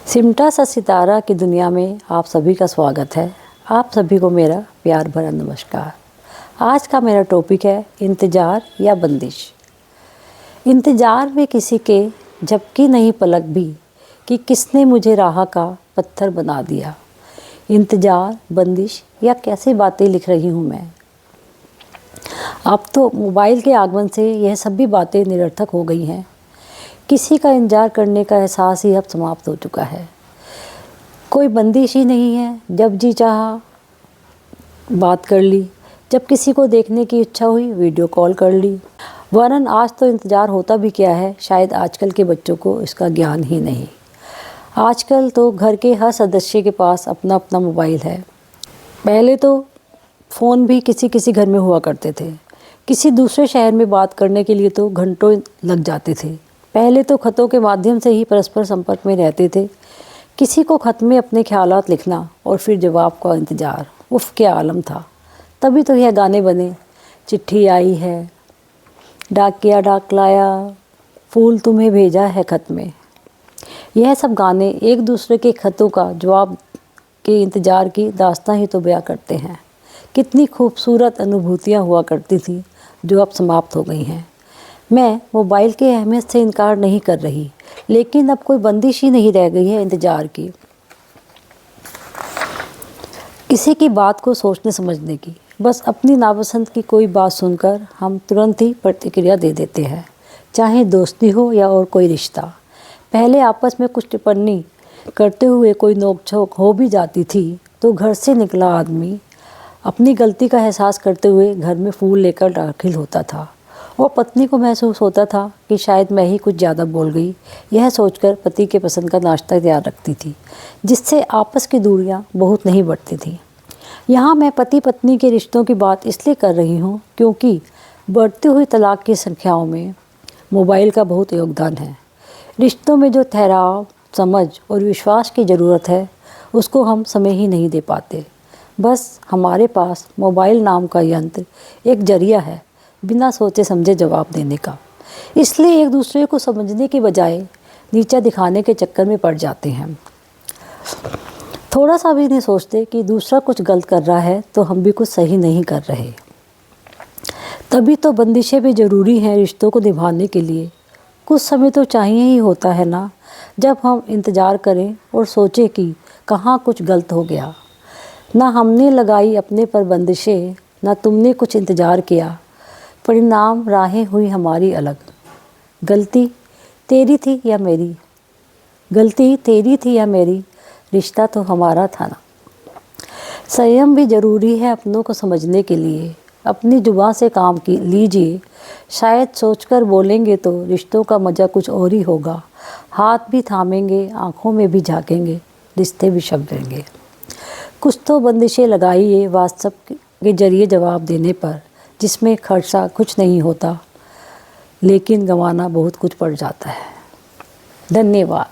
सिमटा सा सितारा की दुनिया में आप सभी का स्वागत है। आप सभी को मेरा प्यार भरा नमस्कार। आज का मेरा टॉपिक है इंतज़ार या बंदिश। इंतज़ार में किसी के झपकी नहीं पलक भी कि किसने मुझे राह का पत्थर बना दिया। इंतज़ार, बंदिश या कैसी बातें लिख रही हूँ मैं। अब तो मोबाइल के आगमन से यह सभी बातें निरर्थक हो गई हैं। किसी का इंतज़ार करने का एहसास ही अब समाप्त हो चुका है। कोई बंदिश ही नहीं है। जब जी चाहा बात कर ली, जब किसी को देखने की इच्छा हुई वीडियो कॉल कर ली। वरन आज तो इंतज़ार होता भी क्या है, शायद आजकल के बच्चों को इसका ज्ञान ही नहीं। आजकल तो घर के हर सदस्य के पास अपना अपना मोबाइल है। पहले तो फ़ोन भी किसी किसी घर में हुआ करते थे। किसी दूसरे शहर में बात करने के लिए तो घंटों लग जाते थे। पहले तो खतों के माध्यम से ही परस्पर संपर्क में रहते थे। किसी को खत में अपने ख्यालात लिखना और फिर जवाब का इंतज़ार, उफ़ क्या आलम था। तभी तो यह गाने बने, चिट्ठी आई है, डाक किया डाक लाया, फूल तुम्हें भेजा है खत में। यह सब गाने एक दूसरे के खतों का जवाब के इंतज़ार की दास्तां ही तो बयां करते हैं। कितनी खूबसूरत अनुभूतियाँ हुआ करती थी जो अब समाप्त हो गई हैं। मैं मोबाइल की अहमियत से इनकार नहीं कर रही, लेकिन अब कोई बंदिश ही नहीं रह गई है इंतज़ार की। किसी की बात को सोचने समझने की। बस अपनी नापसंद की कोई बात सुनकर हम तुरंत ही प्रतिक्रिया दे देते हैं, चाहे दोस्ती हो या और कोई रिश्ता। पहले आपस में कुछ टिप्पणी करते हुए कोई नोक-झोंक हो भी जाती थी तो घर से निकला आदमी अपनी गलती का एहसास करते हुए घर में फूल लेकर दाखिल होता था और पत्नी को महसूस होता था कि शायद मैं ही कुछ ज़्यादा बोल गई। यह सोचकर पति के पसंद का नाश्ता तैयार रखती थी, जिससे आपस की दूरियां बहुत नहीं बढ़ती थी। यहाँ मैं पति पत्नी के रिश्तों की बात इसलिए कर रही हूँ क्योंकि बढ़ती हुई तलाक की संख्याओं में मोबाइल का बहुत योगदान है। रिश्तों में जो ठहराव, समझ और विश्वास की ज़रूरत है, उसको हम समय ही नहीं दे पाते। बस हमारे पास मोबाइल नाम का यंत्र एक जरिया है बिना सोचे समझे जवाब देने का। इसलिए एक दूसरे को समझने की बजाय नीचा दिखाने के चक्कर में पड़ जाते हैं। थोड़ा सा भी नहीं सोचते कि दूसरा कुछ गलत कर रहा है तो हम भी कुछ सही नहीं कर रहे। तभी तो बंदिशें भी ज़रूरी हैं रिश्तों को निभाने के लिए। कुछ समय तो चाहिए ही होता है ना, जब हम इंतज़ार करें और सोचें कि कहाँ कुछ गलत हो गया। ना हमने लगाई अपने पर बंदिशें, ना तुमने कुछ इंतज़ार किया, परिणाम राहें हुई हमारी अलग। गलती तेरी थी या मेरी, गलती तेरी थी या मेरी, रिश्ता तो हमारा था ना। संयम भी ज़रूरी है अपनों को समझने के लिए। अपनी जुबान से काम की लीजिए, शायद सोचकर बोलेंगे तो रिश्तों का मज़ा कुछ और ही होगा। हाथ भी थामेंगे, आँखों में भी झाँकेंगे, रिश्ते भी शब्देंगे। कुछ तो बंदिशें लगाइए व्हाट्सएप के ज़रिए जवाब देने पर, जिसमें खर्चा कुछ नहीं होता लेकिन गंवाना बहुत कुछ पड़ जाता है। धन्यवाद।